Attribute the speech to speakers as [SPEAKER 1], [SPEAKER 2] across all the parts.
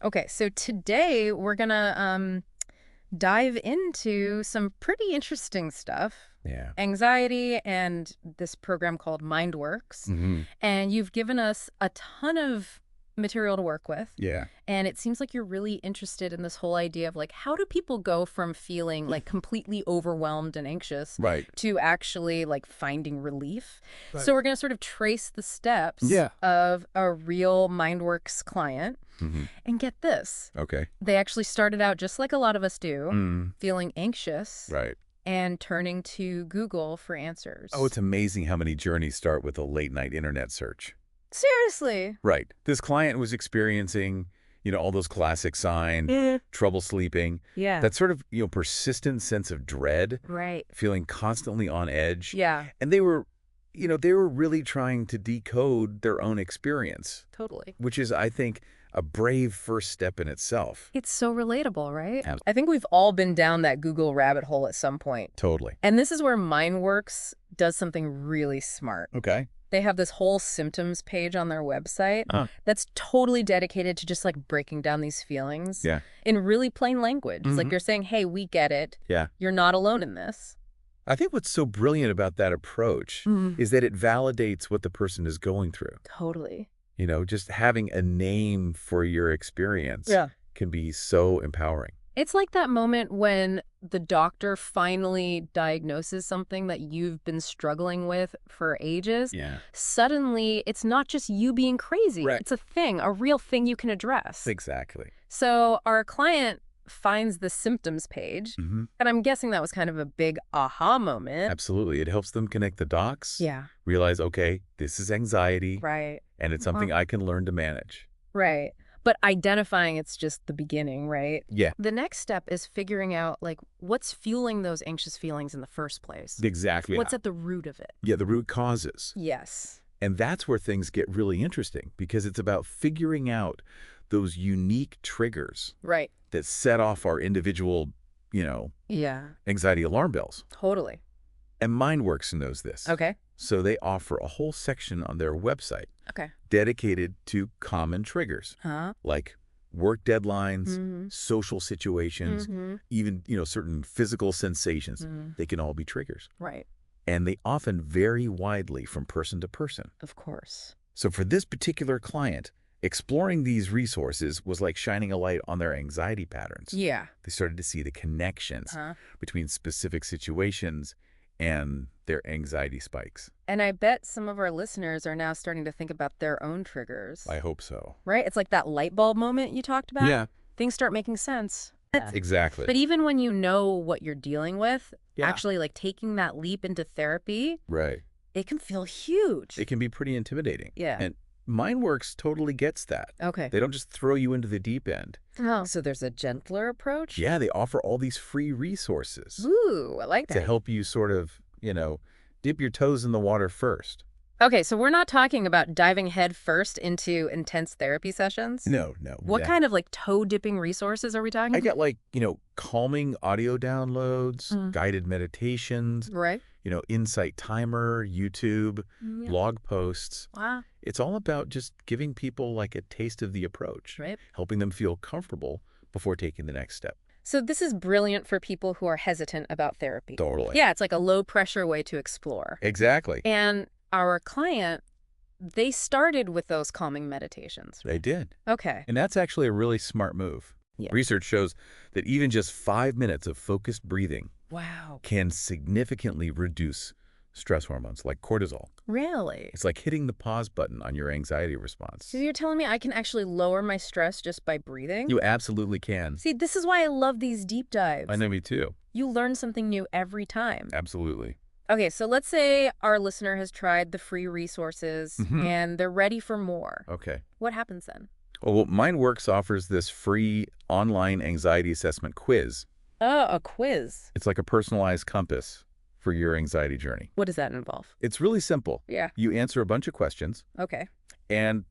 [SPEAKER 1] Okay, so today we're gonna dive into some pretty interesting stuff.
[SPEAKER 2] Yeah.
[SPEAKER 1] Anxiety and this program called Mind Works.
[SPEAKER 2] Hmm.
[SPEAKER 1] And you've given us a ton of material to work with.
[SPEAKER 2] Yeah.
[SPEAKER 1] And it seems like you're really interested in this whole idea of like, how do people go from feeling like completely overwhelmed and anxious
[SPEAKER 2] Right.
[SPEAKER 1] to actually like finding relief?
[SPEAKER 2] Right.
[SPEAKER 1] So we're going to sort of trace the steps
[SPEAKER 2] Yeah.
[SPEAKER 1] of a real Mind Works client.
[SPEAKER 2] Hmm.
[SPEAKER 1] And get this.
[SPEAKER 2] Okay.
[SPEAKER 1] They actually started out just like a lot of us do,
[SPEAKER 2] Mm.
[SPEAKER 1] feeling anxious
[SPEAKER 2] Right.
[SPEAKER 1] and turning to Google for answers.
[SPEAKER 2] Oh, it's amazing how many journeys start with a late-night internet search.
[SPEAKER 1] Seriously?
[SPEAKER 2] Right. This client was experiencing, all those classic signs, trouble sleeping,
[SPEAKER 1] Yeah.
[SPEAKER 2] that sort of, persistent sense of dread,
[SPEAKER 1] Right.
[SPEAKER 2] feeling constantly on edge.
[SPEAKER 1] Yeah,
[SPEAKER 2] And they were really trying to decode their own experience,
[SPEAKER 1] totally.
[SPEAKER 2] which is, I think, a brave first step in itself.
[SPEAKER 1] It's so relatable, right?
[SPEAKER 2] Ab-
[SPEAKER 1] I think we've all been down that Google rabbit hole at some point.
[SPEAKER 2] Totally.
[SPEAKER 1] And this is where MindWorks does something really smart.
[SPEAKER 2] Okay.
[SPEAKER 1] They have this whole symptoms page on their website
[SPEAKER 2] Uh,
[SPEAKER 1] that's totally dedicated to just like breaking down these feelings
[SPEAKER 2] yeah.
[SPEAKER 1] in really plain language. It's like
[SPEAKER 2] Mhm.
[SPEAKER 1] you're saying, hey, we get it.
[SPEAKER 2] Yeah.
[SPEAKER 1] You're not alone in this.
[SPEAKER 2] I think what's so brilliant about that approach is that it validates what the person is going through.
[SPEAKER 1] Totally.
[SPEAKER 2] Just having a name for your experience can be so empowering.
[SPEAKER 1] It's like that moment when the doctor finally diagnoses something that you've been struggling with for ages.
[SPEAKER 2] Yeah.
[SPEAKER 1] Suddenly, it's not just you being crazy.
[SPEAKER 2] Right.
[SPEAKER 1] It's a thing, a real thing you can address.
[SPEAKER 2] Exactly.
[SPEAKER 1] So our client finds the symptoms page,
[SPEAKER 2] Hmm.
[SPEAKER 1] and I'm guessing that was kind of a big aha moment.
[SPEAKER 2] Absolutely. It helps them connect the dots,
[SPEAKER 1] Yeah,
[SPEAKER 2] realize, okay, this is anxiety,
[SPEAKER 1] right,
[SPEAKER 2] and it's something I can learn to manage.
[SPEAKER 1] right. But identifying it's just the beginning, right?
[SPEAKER 2] Yeah.
[SPEAKER 1] The next step is figuring out, like, what's fueling those anxious feelings in the first place?
[SPEAKER 2] Exactly.
[SPEAKER 1] What's at the root of it?
[SPEAKER 2] Yeah, the root causes.
[SPEAKER 1] Yes.
[SPEAKER 2] And that's where things get really interesting because it's about figuring out those unique triggers
[SPEAKER 1] Right.
[SPEAKER 2] that set off our individual,
[SPEAKER 1] Yeah,
[SPEAKER 2] anxiety alarm bells.
[SPEAKER 1] totally.
[SPEAKER 2] And MindWorks knows this.
[SPEAKER 1] Okay.
[SPEAKER 2] So they offer a whole section on their website
[SPEAKER 1] Okay.
[SPEAKER 2] dedicated to common triggers
[SPEAKER 1] Huh?
[SPEAKER 2] like work deadlines,
[SPEAKER 1] Mm-hmm.
[SPEAKER 2] social situations,
[SPEAKER 1] Mm-hmm.
[SPEAKER 2] even, certain physical sensations.
[SPEAKER 1] Mm-hmm.
[SPEAKER 2] They can all be triggers.
[SPEAKER 1] Right.
[SPEAKER 2] And they often vary widely from person to person.
[SPEAKER 1] Of course.
[SPEAKER 2] So for this particular client, exploring these resources was like shining a light on their anxiety patterns.
[SPEAKER 1] Yeah.
[SPEAKER 2] They started to see the connections
[SPEAKER 1] Huh?
[SPEAKER 2] between specific situations and their anxiety spikes.
[SPEAKER 1] And I bet some of our listeners are now starting to think about their own triggers.
[SPEAKER 2] I hope so.
[SPEAKER 1] Right? It's like that light bulb moment you talked about.
[SPEAKER 2] Yeah,
[SPEAKER 1] Things start making sense.
[SPEAKER 2] exactly.
[SPEAKER 1] But even when you know what you're dealing with,
[SPEAKER 2] Yeah.
[SPEAKER 1] actually like taking that leap into therapy,
[SPEAKER 2] Right.
[SPEAKER 1] it can feel huge.
[SPEAKER 2] It can be pretty intimidating.
[SPEAKER 1] Yeah.
[SPEAKER 2] And MindWorks totally gets that.
[SPEAKER 1] Okay.
[SPEAKER 2] They don't just throw you into the deep end.
[SPEAKER 1] Oh. So there's a gentler approach?
[SPEAKER 2] Yeah, they offer all these free resources
[SPEAKER 1] Ooh, I like
[SPEAKER 2] to
[SPEAKER 1] that.
[SPEAKER 2] help you sort of, dip your toes in the water first.
[SPEAKER 1] Okay, so we're not talking about diving head first into intense therapy sessions?
[SPEAKER 2] No.
[SPEAKER 1] What
[SPEAKER 2] yeah.
[SPEAKER 1] kind of like toe-dipping resources are we talking
[SPEAKER 2] I
[SPEAKER 1] about?
[SPEAKER 2] got calming audio downloads,
[SPEAKER 1] Mm.
[SPEAKER 2] guided meditations,
[SPEAKER 1] Right?
[SPEAKER 2] insight timer, YouTube,
[SPEAKER 1] Yeah.
[SPEAKER 2] blog posts.
[SPEAKER 1] Wow.
[SPEAKER 2] It's all about just giving people like a taste of the approach,
[SPEAKER 1] Right.
[SPEAKER 2] helping them feel comfortable before taking the next step.
[SPEAKER 1] So this is brilliant for people who are hesitant about therapy.
[SPEAKER 2] Totally.
[SPEAKER 1] Yeah, it's like a low-pressure way to explore.
[SPEAKER 2] Exactly.
[SPEAKER 1] And our client, they started with those calming meditations.
[SPEAKER 2] They did.
[SPEAKER 1] Okay.
[SPEAKER 2] And that's actually a really smart move.
[SPEAKER 1] Yeah.
[SPEAKER 2] Research shows that even just 5 minutes of focused breathing
[SPEAKER 1] Wow.
[SPEAKER 2] can significantly reduce stress hormones like cortisol.
[SPEAKER 1] Really?
[SPEAKER 2] It's like hitting the pause button on your anxiety response.
[SPEAKER 1] So you're telling me I can actually lower my stress just by breathing?
[SPEAKER 2] You absolutely can.
[SPEAKER 1] See, this is why I love these deep dives.
[SPEAKER 2] I know, me too.
[SPEAKER 1] You learn something new every time.
[SPEAKER 2] Absolutely.
[SPEAKER 1] Okay, so let's say our listener has tried the free resources
[SPEAKER 2] Mhm.
[SPEAKER 1] and they're ready for more.
[SPEAKER 2] Okay.
[SPEAKER 1] What happens then?
[SPEAKER 2] Well, MindWorks offers this free online anxiety assessment quiz.
[SPEAKER 1] Oh, a quiz.
[SPEAKER 2] It's like a personalized compass for your anxiety journey.
[SPEAKER 1] What does that involve?
[SPEAKER 2] It's really simple.
[SPEAKER 1] Yeah.
[SPEAKER 2] You answer a bunch of questions,
[SPEAKER 1] Okay.
[SPEAKER 2] and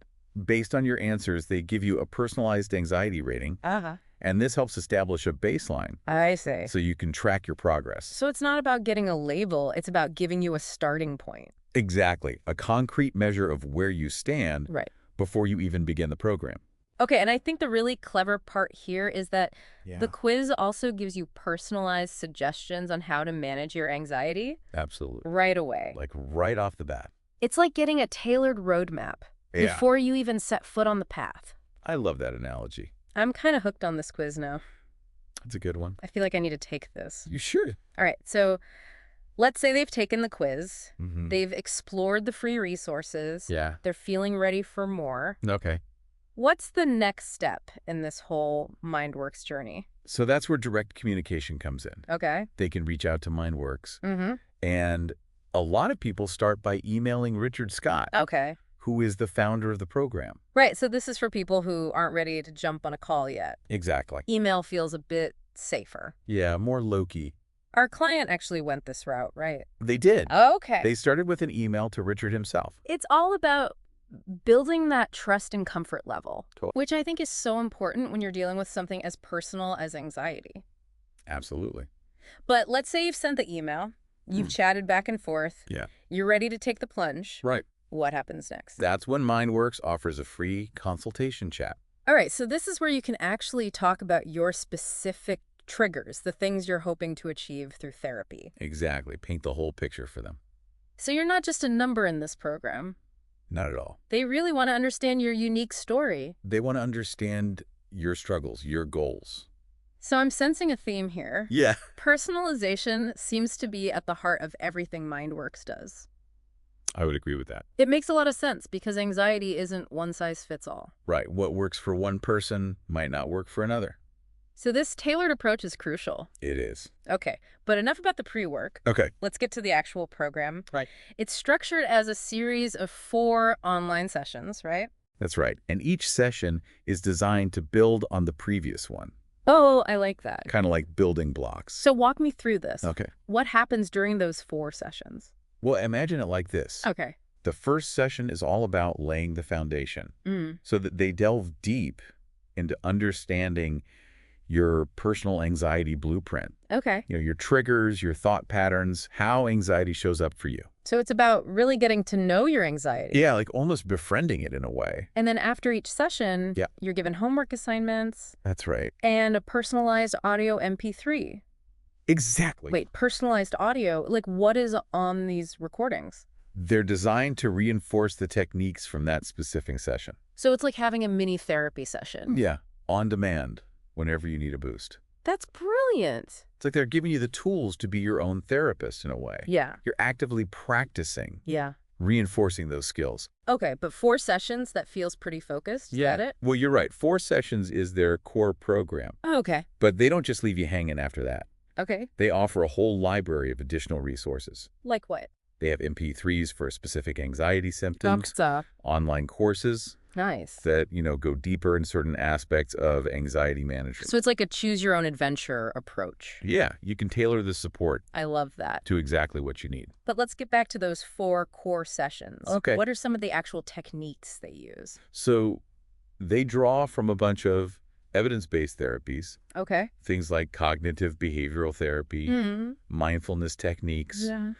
[SPEAKER 2] based on your answers, they give you a personalized anxiety rating,
[SPEAKER 1] Uh-huh.
[SPEAKER 2] and this helps establish a baseline
[SPEAKER 1] I see.
[SPEAKER 2] so you can track your progress.
[SPEAKER 1] So it's not about getting a label, it's about giving you a starting point.
[SPEAKER 2] Exactly. A concrete measure of where you stand
[SPEAKER 1] Right.
[SPEAKER 2] before you even begin the program.
[SPEAKER 1] Okay, and I think the really clever part here is that the
[SPEAKER 2] Yeah.
[SPEAKER 1] quiz also gives you personalized suggestions on how to manage your anxiety
[SPEAKER 2] Absolutely.
[SPEAKER 1] right away.
[SPEAKER 2] Like right off the bat.
[SPEAKER 1] It's like getting a tailored roadmap
[SPEAKER 2] Yeah.
[SPEAKER 1] before you even set foot on the path.
[SPEAKER 2] I love that analogy.
[SPEAKER 1] I'm kind of hooked on this quiz now.
[SPEAKER 2] That's a good one.
[SPEAKER 1] I feel like I need to take this.
[SPEAKER 2] You should.
[SPEAKER 1] All right, so let's say they've taken the quiz,
[SPEAKER 2] Mm-hmm.
[SPEAKER 1] they've explored the free resources,
[SPEAKER 2] Yeah.
[SPEAKER 1] they're feeling ready for more.
[SPEAKER 2] Okay.
[SPEAKER 1] What's the next step in this whole Mind Works journey?
[SPEAKER 2] So that's where direct communication comes in.
[SPEAKER 1] Okay.
[SPEAKER 2] They can reach out to Mynd Works.
[SPEAKER 1] Mm-hmm.
[SPEAKER 2] And a lot of people start by emailing Richard Scott,
[SPEAKER 1] Okay.
[SPEAKER 2] who is the founder of the program.
[SPEAKER 1] Right, so this is for people who aren't ready to jump on a call yet.
[SPEAKER 2] Exactly.
[SPEAKER 1] Email feels a bit safer.
[SPEAKER 2] Yeah, more low-key.
[SPEAKER 1] Our client actually went this route, right?
[SPEAKER 2] They did.
[SPEAKER 1] Okay.
[SPEAKER 2] They started with an email to Richard himself.
[SPEAKER 1] It's all about building that trust and comfort level,
[SPEAKER 2] Totally.
[SPEAKER 1] which I think is so important when you're dealing with something as personal as anxiety.
[SPEAKER 2] Absolutely.
[SPEAKER 1] But let's say you've sent the email, you've chatted back and forth,
[SPEAKER 2] Yeah.
[SPEAKER 1] you're ready to take the plunge.
[SPEAKER 2] Right.
[SPEAKER 1] What happens next?
[SPEAKER 2] That's when Mynd Works offers a free consultation chat.
[SPEAKER 1] All right, so this is where you can actually talk about your specific triggers, the things you're hoping to achieve through therapy.
[SPEAKER 2] Exactly. Paint the whole picture for them.
[SPEAKER 1] So you're not just a number in this program.
[SPEAKER 2] Not at all.
[SPEAKER 1] They really want to understand your unique story.
[SPEAKER 2] They want to understand your struggles, your goals.
[SPEAKER 1] So I'm sensing a theme here.
[SPEAKER 2] Yeah.
[SPEAKER 1] Personalization seems to be at the heart of everything Mind Works does.
[SPEAKER 2] I would agree with that.
[SPEAKER 1] It makes a lot of sense because anxiety isn't one size fits all.
[SPEAKER 2] Right. What works for one person might not work for another.
[SPEAKER 1] So this tailored approach is crucial.
[SPEAKER 2] It is.
[SPEAKER 1] Okay, but enough about the pre-work.
[SPEAKER 2] Okay.
[SPEAKER 1] Let's get to the actual program.
[SPEAKER 2] Right.
[SPEAKER 1] It's structured as a series of 4 online sessions, right?
[SPEAKER 2] That's right. And each session is designed to build on the previous one,
[SPEAKER 1] Oh, I like that.
[SPEAKER 2] kind of like building blocks.
[SPEAKER 1] So walk me through this.
[SPEAKER 2] Okay.
[SPEAKER 1] What happens during those 4 sessions?
[SPEAKER 2] Well, imagine it like this.
[SPEAKER 1] Okay.
[SPEAKER 2] The first session is all about laying the foundation
[SPEAKER 1] Mm.
[SPEAKER 2] so that they delve deep into understanding your personal anxiety blueprint.
[SPEAKER 1] Okay.
[SPEAKER 2] You know, your triggers, your thought patterns, how anxiety shows up for you.
[SPEAKER 1] So it's about really getting to know your anxiety.
[SPEAKER 2] Yeah, like almost befriending it in a way.
[SPEAKER 1] And then after each session,
[SPEAKER 2] Yeah.
[SPEAKER 1] you're given homework assignments
[SPEAKER 2] That's right.
[SPEAKER 1] and a personalized audio MP3.
[SPEAKER 2] Exactly.
[SPEAKER 1] Wait, personalized audio? Like what is on these recordings?
[SPEAKER 2] They're designed to reinforce the techniques from that specific session.
[SPEAKER 1] So it's like having a mini therapy session.
[SPEAKER 2] Yeah, on demand, whenever you need a boost.
[SPEAKER 1] That's brilliant.
[SPEAKER 2] It's like they're giving you the tools to be your own therapist in a way.
[SPEAKER 1] Yeah.
[SPEAKER 2] You're actively practicing,
[SPEAKER 1] Yeah.
[SPEAKER 2] reinforcing those skills.
[SPEAKER 1] Okay, but 4 sessions, that feels pretty focused. Is that it?
[SPEAKER 2] Well, you're right. 4 sessions is their core program.
[SPEAKER 1] Oh, okay.
[SPEAKER 2] But they don't just leave you hanging after that.
[SPEAKER 1] Okay.
[SPEAKER 2] They offer a whole library of additional resources.
[SPEAKER 1] Like what?
[SPEAKER 2] They have MP3s for specific anxiety symptoms,
[SPEAKER 1] Doctor.
[SPEAKER 2] online courses
[SPEAKER 1] Nice.
[SPEAKER 2] that, go deeper in certain aspects of anxiety management.
[SPEAKER 1] So it's like a choose-your-own-adventure approach.
[SPEAKER 2] Yeah, you can tailor the support
[SPEAKER 1] I love that.
[SPEAKER 2] to exactly what you need.
[SPEAKER 1] But let's get back to those 4 core sessions.
[SPEAKER 2] Okay.
[SPEAKER 1] What are some of the actual techniques they use?
[SPEAKER 2] So they draw from a bunch of evidence-based therapies,
[SPEAKER 1] Okay.
[SPEAKER 2] things like cognitive behavioral therapy,
[SPEAKER 1] Mm-hmm.
[SPEAKER 2] mindfulness techniques,
[SPEAKER 1] Yeah.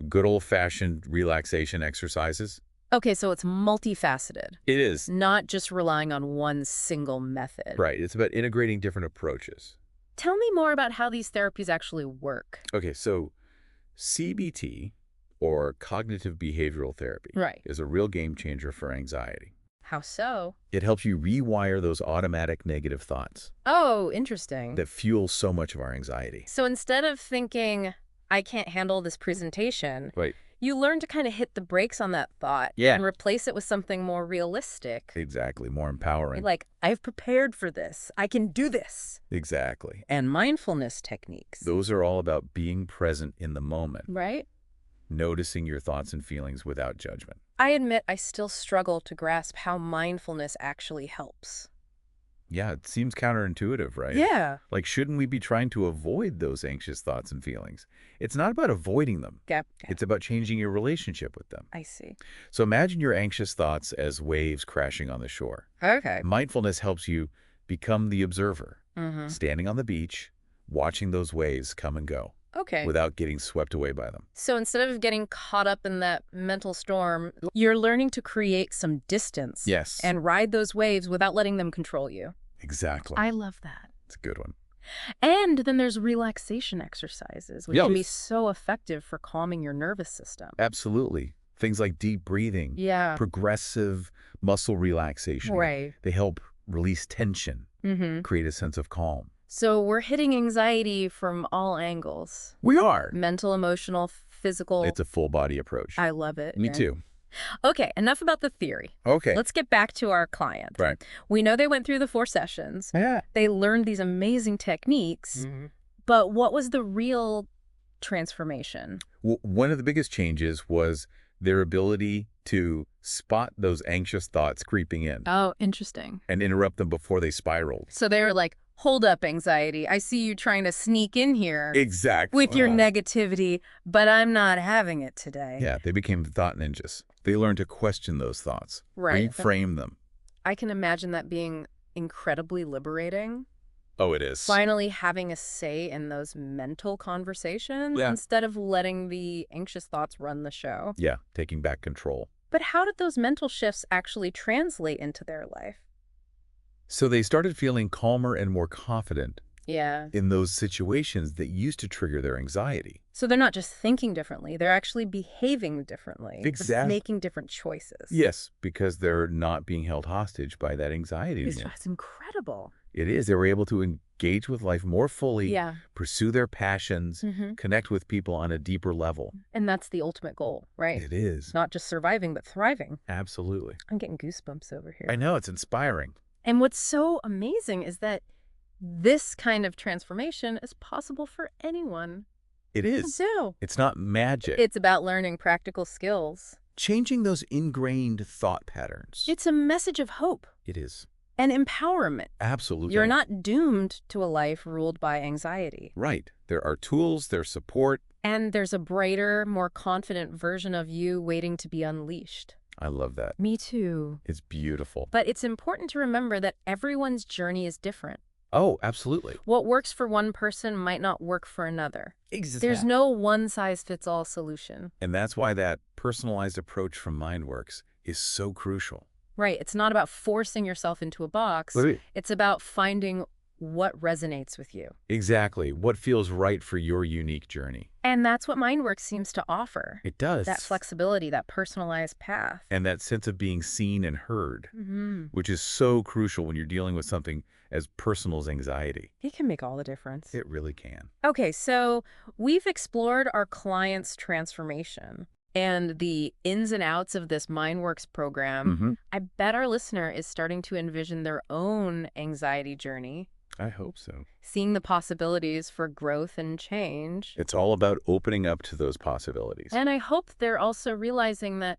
[SPEAKER 2] good old-fashioned relaxation exercises.
[SPEAKER 1] Okay, so it's multifaceted,
[SPEAKER 2] It is.
[SPEAKER 1] not just relying on one single method.
[SPEAKER 2] Right. It's about integrating different approaches.
[SPEAKER 1] Tell me more about how these therapies actually work.
[SPEAKER 2] Okay, so CBT, or cognitive behavioral therapy,
[SPEAKER 1] Right.
[SPEAKER 2] is a real game changer for anxiety.
[SPEAKER 1] How so?
[SPEAKER 2] It helps you rewire those automatic negative thoughts
[SPEAKER 1] Oh, interesting.
[SPEAKER 2] that fuel so much of our anxiety.
[SPEAKER 1] So instead of thinking, I can't handle this presentation,
[SPEAKER 2] Right.
[SPEAKER 1] you learn to kind of hit the brakes on that thought
[SPEAKER 2] Yeah.
[SPEAKER 1] and replace it with something more realistic.
[SPEAKER 2] Exactly. More empowering.
[SPEAKER 1] Like, I've prepared for this. I can do this.
[SPEAKER 2] Exactly.
[SPEAKER 1] And mindfulness techniques.
[SPEAKER 2] Those are all about being present in the moment,
[SPEAKER 1] Right?
[SPEAKER 2] noticing your thoughts and feelings without judgment.
[SPEAKER 1] I admit I still struggle to grasp how mindfulness actually helps.
[SPEAKER 2] Yeah, it seems counterintuitive, right?
[SPEAKER 1] Yeah.
[SPEAKER 2] Like, shouldn't we be trying to avoid those anxious thoughts and feelings? It's not about avoiding them.
[SPEAKER 1] Yep.
[SPEAKER 2] It's about changing your relationship with them.
[SPEAKER 1] I see.
[SPEAKER 2] So imagine your anxious thoughts as waves crashing on the shore.
[SPEAKER 1] Okay.
[SPEAKER 2] Mindfulness helps you become the observer,
[SPEAKER 1] Mm-hmm.
[SPEAKER 2] standing on the beach, watching those waves come and go.
[SPEAKER 1] Okay.
[SPEAKER 2] without getting swept away by them.
[SPEAKER 1] So instead of getting caught up in that mental storm, you're learning to create some distance
[SPEAKER 2] Yes,
[SPEAKER 1] and ride those waves without letting them control you.
[SPEAKER 2] exactly.
[SPEAKER 1] I love that.
[SPEAKER 2] It's a good one.
[SPEAKER 1] And then there's relaxation exercises, which
[SPEAKER 2] Yeah.
[SPEAKER 1] can be so effective for calming your nervous system.
[SPEAKER 2] Absolutely. Things like deep breathing,
[SPEAKER 1] Yeah.
[SPEAKER 2] progressive muscle relaxation.
[SPEAKER 1] Right.
[SPEAKER 2] They help release tension,
[SPEAKER 1] Mm-hmm.
[SPEAKER 2] create a sense of calm.
[SPEAKER 1] So we're hitting anxiety from all angles.
[SPEAKER 2] We are.
[SPEAKER 1] Mental, emotional, physical.
[SPEAKER 2] It's a full body approach.
[SPEAKER 1] I love it.
[SPEAKER 2] Me too.
[SPEAKER 1] Okay, enough about the theory.
[SPEAKER 2] Okay.
[SPEAKER 1] Let's get back to our client.
[SPEAKER 2] Right.
[SPEAKER 1] We know they went through the 4 sessions.
[SPEAKER 2] Yeah.
[SPEAKER 1] They learned these amazing techniques, but what was the real transformation?
[SPEAKER 2] One of the biggest changes was their ability to spot those anxious thoughts creeping in
[SPEAKER 1] Oh, interesting.
[SPEAKER 2] and interrupt them before they spiraled.
[SPEAKER 1] So they were like, hold up, anxiety. I see you trying to sneak in here
[SPEAKER 2] Exactly.
[SPEAKER 1] with your negativity, but I'm not having it today.
[SPEAKER 2] Yeah, they became thought ninjas. They learned to question those thoughts,
[SPEAKER 1] Right.
[SPEAKER 2] reframe them.
[SPEAKER 1] I can imagine that being incredibly liberating.
[SPEAKER 2] Oh, it is.
[SPEAKER 1] Finally having a say in those mental conversations instead of letting the anxious thoughts run the show.
[SPEAKER 2] Yeah, taking back control.
[SPEAKER 1] But how did those mental shifts actually translate into their life?
[SPEAKER 2] So they started feeling calmer and more confident
[SPEAKER 1] Yeah.
[SPEAKER 2] in those situations that used to trigger their anxiety.
[SPEAKER 1] So they're not just thinking differently, they're actually behaving differently.
[SPEAKER 2] Exactly.
[SPEAKER 1] Making different choices.
[SPEAKER 2] Yes, because they're not being held hostage by that anxiety anymore.
[SPEAKER 1] That's incredible.
[SPEAKER 2] It is. They were able to engage with life more fully,
[SPEAKER 1] Yeah.
[SPEAKER 2] pursue their passions, connect with people on a deeper level.
[SPEAKER 1] And that's the ultimate goal, right?
[SPEAKER 2] It is.
[SPEAKER 1] Not just surviving, but thriving.
[SPEAKER 2] Absolutely.
[SPEAKER 1] I'm getting goosebumps over here.
[SPEAKER 2] I know. It's inspiring.
[SPEAKER 1] And what's so amazing is that this kind of transformation is possible for anyone
[SPEAKER 2] It
[SPEAKER 1] to
[SPEAKER 2] is.
[SPEAKER 1] do.
[SPEAKER 2] It's not magic.
[SPEAKER 1] It's about learning practical skills.
[SPEAKER 2] Changing those ingrained thought patterns.
[SPEAKER 1] It's a message of hope
[SPEAKER 2] It is.
[SPEAKER 1] and empowerment.
[SPEAKER 2] Absolutely.
[SPEAKER 1] You're not doomed to a life ruled by anxiety.
[SPEAKER 2] Right. There are tools, there's support.
[SPEAKER 1] And there's a brighter, more confident version of you waiting to be unleashed.
[SPEAKER 2] I love that.
[SPEAKER 1] Me too.
[SPEAKER 2] It's beautiful.
[SPEAKER 1] But it's important to remember that everyone's journey is different.
[SPEAKER 2] Oh, absolutely.
[SPEAKER 1] What works for one person might not work for another.
[SPEAKER 2] Exactly.
[SPEAKER 1] There's no one-size-fits-all solution.
[SPEAKER 2] And that's why that personalized approach from Mynd Works is so crucial.
[SPEAKER 1] Right. It's not about forcing yourself into a box. It's about finding what resonates with you.
[SPEAKER 2] Exactly. What feels right for your unique journey.
[SPEAKER 1] And that's what Mynd Works seems to offer.
[SPEAKER 2] It does.
[SPEAKER 1] That flexibility, that personalized path.
[SPEAKER 2] And that sense of being seen and heard, which is so crucial when you're dealing with something as personal as anxiety.
[SPEAKER 1] It can make all the difference.
[SPEAKER 2] It really can.
[SPEAKER 1] Okay, so we've explored our client's transformation and the ins and outs of this Mynd Works program. I bet our listener is starting to envision their own anxiety journey,
[SPEAKER 2] I hope so.
[SPEAKER 1] seeing the possibilities for growth and change.
[SPEAKER 2] It's all about opening up to those possibilities.
[SPEAKER 1] And I hope they're also realizing that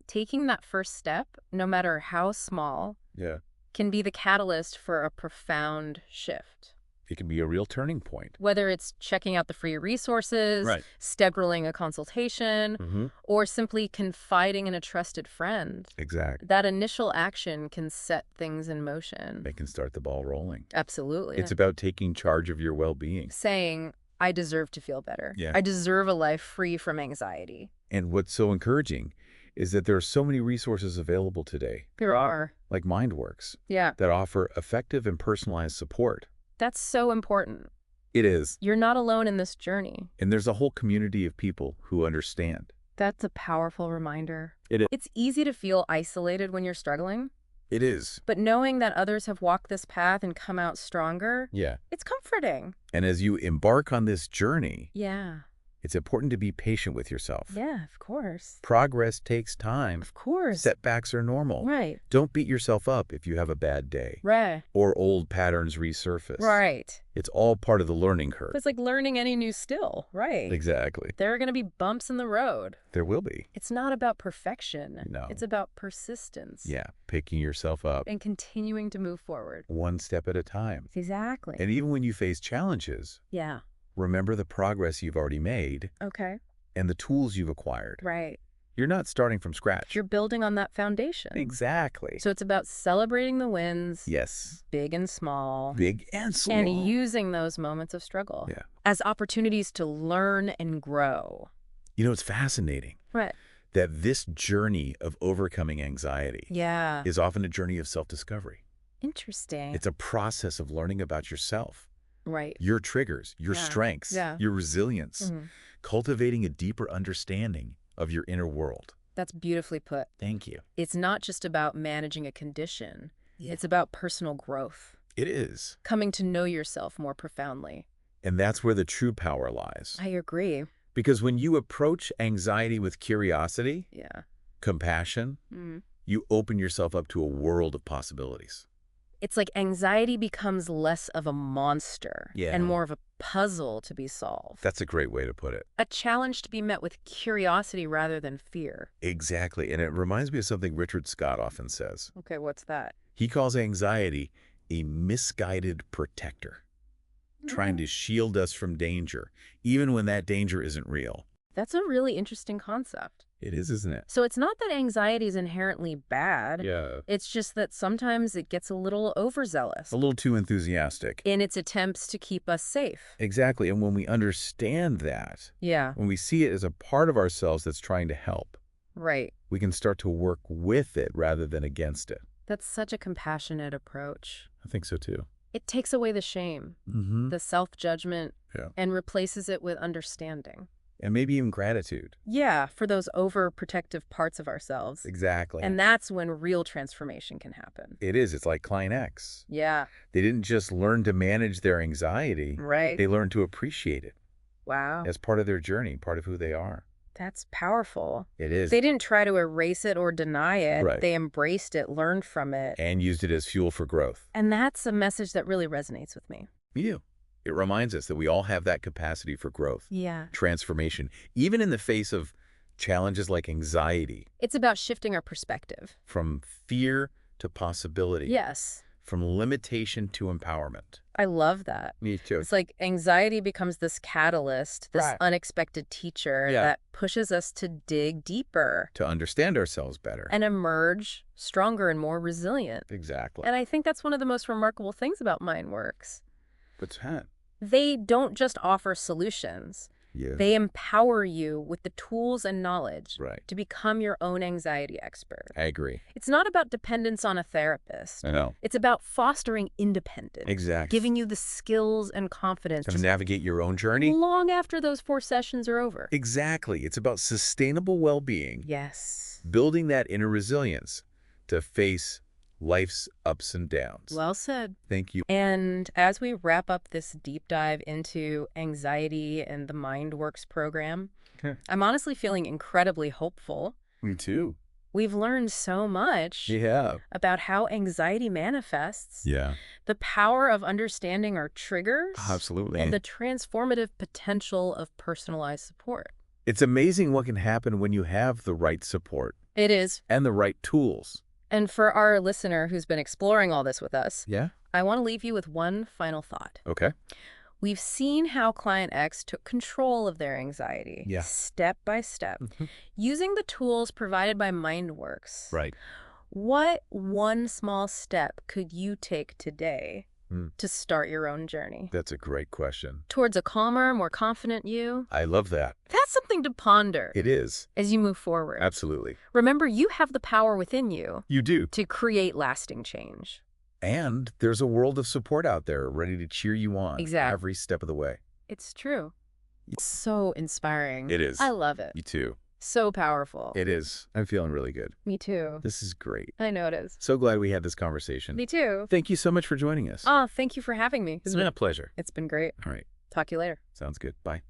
[SPEAKER 1] taking that first step, no matter how small,
[SPEAKER 2] Yeah.
[SPEAKER 1] can be the catalyst for a profound shift.
[SPEAKER 2] It can be a real turning point.
[SPEAKER 1] Whether it's checking out the free resources,
[SPEAKER 2] Right.
[SPEAKER 1] scheduling a consultation, or simply confiding in a trusted friend,
[SPEAKER 2] Exactly.
[SPEAKER 1] that initial action can set things in motion.
[SPEAKER 2] They can start the ball rolling.
[SPEAKER 1] Absolutely.
[SPEAKER 2] It's about taking charge of your well-being.
[SPEAKER 1] saying, I deserve to feel better.
[SPEAKER 2] Yeah.
[SPEAKER 1] I deserve a life free from anxiety.
[SPEAKER 2] And what's so encouraging is that there are so many resources available today,
[SPEAKER 1] There are.
[SPEAKER 2] like Mynd Works,
[SPEAKER 1] Yeah.
[SPEAKER 2] that offer effective and personalized support.
[SPEAKER 1] That's so important.
[SPEAKER 2] It is.
[SPEAKER 1] You're not alone in this journey.
[SPEAKER 2] And there's a whole community of people who understand.
[SPEAKER 1] That's a powerful reminder.
[SPEAKER 2] It is.
[SPEAKER 1] It's easy to feel isolated when you're struggling,
[SPEAKER 2] It is.
[SPEAKER 1] but knowing that others have walked this path and come out stronger,
[SPEAKER 2] Yeah.
[SPEAKER 1] it's comforting.
[SPEAKER 2] And as you embark on this journey,
[SPEAKER 1] Yeah.
[SPEAKER 2] it's important to be patient with yourself.
[SPEAKER 1] Yeah, of course.
[SPEAKER 2] Progress takes time.
[SPEAKER 1] Of course.
[SPEAKER 2] Setbacks are normal.
[SPEAKER 1] Right.
[SPEAKER 2] Don't beat yourself up if you have a bad day
[SPEAKER 1] Right.
[SPEAKER 2] or old patterns resurface.
[SPEAKER 1] Right.
[SPEAKER 2] It's all part of the learning curve.
[SPEAKER 1] It's like learning any new skill. Right.
[SPEAKER 2] Exactly.
[SPEAKER 1] There are going to be bumps in the road.
[SPEAKER 2] There will be.
[SPEAKER 1] It's not about perfection.
[SPEAKER 2] No.
[SPEAKER 1] It's about persistence.
[SPEAKER 2] Yeah. Picking yourself up
[SPEAKER 1] And continuing to move forward.
[SPEAKER 2] one step at a time.
[SPEAKER 1] Exactly.
[SPEAKER 2] And even when you face challenges,
[SPEAKER 1] Yeah.
[SPEAKER 2] remember the progress you've already made
[SPEAKER 1] Okay.
[SPEAKER 2] and the tools you've acquired.
[SPEAKER 1] Right.
[SPEAKER 2] You're not starting from scratch.
[SPEAKER 1] You're building on that foundation.
[SPEAKER 2] Exactly.
[SPEAKER 1] So it's about celebrating the wins,
[SPEAKER 2] Yes.
[SPEAKER 1] big and small,
[SPEAKER 2] Big and small.
[SPEAKER 1] and using those moments of struggle as opportunities to learn and grow.
[SPEAKER 2] You know, it's fascinating
[SPEAKER 1] Right.
[SPEAKER 2] that this journey of overcoming anxiety is often a journey of self-discovery.
[SPEAKER 1] Interesting.
[SPEAKER 2] It's a process of learning about yourself,
[SPEAKER 1] right.
[SPEAKER 2] your triggers, your strengths, your resilience, cultivating a deeper understanding of your inner world.
[SPEAKER 1] That's beautifully put.
[SPEAKER 2] Thank you.
[SPEAKER 1] It's not just about managing a condition. It's about personal growth.
[SPEAKER 2] It is.
[SPEAKER 1] Coming to know yourself more profoundly.
[SPEAKER 2] And that's where the true power lies.
[SPEAKER 1] I agree.
[SPEAKER 2] Because when you approach anxiety with curiosity, compassion, you open yourself up to a world of possibilities.
[SPEAKER 1] It's like anxiety becomes less of a monster and more of a puzzle to be solved.
[SPEAKER 2] That's a great way to put it.
[SPEAKER 1] A challenge to be met with curiosity rather than fear.
[SPEAKER 2] Exactly. And it reminds me of something Richard Scott often says.
[SPEAKER 1] Okay, what's that?
[SPEAKER 2] He calls anxiety a misguided protector, trying to shield us from danger, even when that danger isn't real.
[SPEAKER 1] That's a really interesting concept.
[SPEAKER 2] It is, isn't it?
[SPEAKER 1] So it's not that anxiety is inherently bad.
[SPEAKER 2] Yeah.
[SPEAKER 1] It's just that sometimes it gets a little overzealous.
[SPEAKER 2] A little too enthusiastic.
[SPEAKER 1] In its attempts to keep us safe.
[SPEAKER 2] Exactly. And when we understand that, when we see it as a part of ourselves that's trying to help,
[SPEAKER 1] right,
[SPEAKER 2] we can start to work with it rather than against it.
[SPEAKER 1] That's such a compassionate approach.
[SPEAKER 2] I think so too.
[SPEAKER 1] It takes away the shame, the self-judgment, and replaces it with understanding.
[SPEAKER 2] And maybe even gratitude.
[SPEAKER 1] Yeah, for those overprotective parts of ourselves.
[SPEAKER 2] Exactly.
[SPEAKER 1] And that's when real transformation can happen.
[SPEAKER 2] It is. It's like Client X.
[SPEAKER 1] Yeah.
[SPEAKER 2] They didn't just learn to manage their anxiety.
[SPEAKER 1] Right.
[SPEAKER 2] They learned to appreciate it.
[SPEAKER 1] Wow.
[SPEAKER 2] As part of their journey, part of who they are.
[SPEAKER 1] That's powerful.
[SPEAKER 2] It is.
[SPEAKER 1] They didn't try to erase it or deny it.
[SPEAKER 2] Right.
[SPEAKER 1] They embraced it, learned from it.
[SPEAKER 2] And used it as fuel for growth.
[SPEAKER 1] And that's a message that really resonates with me.
[SPEAKER 2] Me too. It reminds us that we all have that capacity for growth, transformation, even in the face of challenges like anxiety.
[SPEAKER 1] It's about shifting our perspective.
[SPEAKER 2] From fear to possibility.
[SPEAKER 1] Yes.
[SPEAKER 2] From limitation to empowerment.
[SPEAKER 1] I love that.
[SPEAKER 2] Me too.
[SPEAKER 1] It's like anxiety becomes this catalyst, this unexpected teacher that pushes us to dig deeper.
[SPEAKER 2] To understand ourselves better.
[SPEAKER 1] And emerge stronger and more resilient.
[SPEAKER 2] Exactly.
[SPEAKER 1] And I think that's one of the most remarkable things about Mynd Works.
[SPEAKER 2] What's that?
[SPEAKER 1] They don't just offer solutions. They empower you with the tools and knowledge to become your own anxiety expert.
[SPEAKER 2] I agree.
[SPEAKER 1] It's not about dependence on a therapist.
[SPEAKER 2] I know.
[SPEAKER 1] It's about fostering independence.
[SPEAKER 2] Exactly.
[SPEAKER 1] Giving you the skills and confidence
[SPEAKER 2] to navigate your own journey.
[SPEAKER 1] Long after those 4 sessions are over.
[SPEAKER 2] Exactly. It's about sustainable well-being.
[SPEAKER 1] Yes.
[SPEAKER 2] Building that inner resilience to face life's ups and downs.
[SPEAKER 1] Well said.
[SPEAKER 2] Thank you.
[SPEAKER 1] And as we wrap up this deep dive into anxiety and the Mynd Works program, I'm honestly feeling incredibly hopeful.
[SPEAKER 2] Me too.
[SPEAKER 1] We've learned so much about how anxiety manifests, the power of understanding our triggers,
[SPEAKER 2] absolutely,
[SPEAKER 1] and the transformative potential of personalized support.
[SPEAKER 2] It's amazing what can happen when you have the right support.
[SPEAKER 1] It is.
[SPEAKER 2] And the right tools.
[SPEAKER 1] And for our listener who's been exploring all this with us,
[SPEAKER 2] I
[SPEAKER 1] want to leave you with one final thought.
[SPEAKER 2] Okay.
[SPEAKER 1] We've seen how Client X took control of their anxiety, step by step, using the tools provided by Mynd Works.
[SPEAKER 2] Right.
[SPEAKER 1] What one small step could you take today to start your own journey?
[SPEAKER 2] That's a great question.
[SPEAKER 1] Towards a calmer, more confident you?
[SPEAKER 2] I love that.
[SPEAKER 1] That's something to ponder.
[SPEAKER 2] It is.
[SPEAKER 1] As you move forward.
[SPEAKER 2] Absolutely.
[SPEAKER 1] Remember, you have the power within you.
[SPEAKER 2] You do.
[SPEAKER 1] To create lasting change.
[SPEAKER 2] And there's a world of support out there ready to cheer you on every step of the way.
[SPEAKER 1] It's true. It's so inspiring.
[SPEAKER 2] It is.
[SPEAKER 1] I love it.
[SPEAKER 2] Me too.
[SPEAKER 1] So powerful.
[SPEAKER 2] It is. I'm feeling really good.
[SPEAKER 1] Me too.
[SPEAKER 2] This is great.
[SPEAKER 1] I know it is.
[SPEAKER 2] So glad we had this conversation.
[SPEAKER 1] Me too.
[SPEAKER 2] Thank you so much for joining us.
[SPEAKER 1] Oh, thank you for having me.
[SPEAKER 2] It's been a pleasure.
[SPEAKER 1] It's been great.
[SPEAKER 2] All right.
[SPEAKER 1] Talk to you later.
[SPEAKER 2] Sounds good. Bye.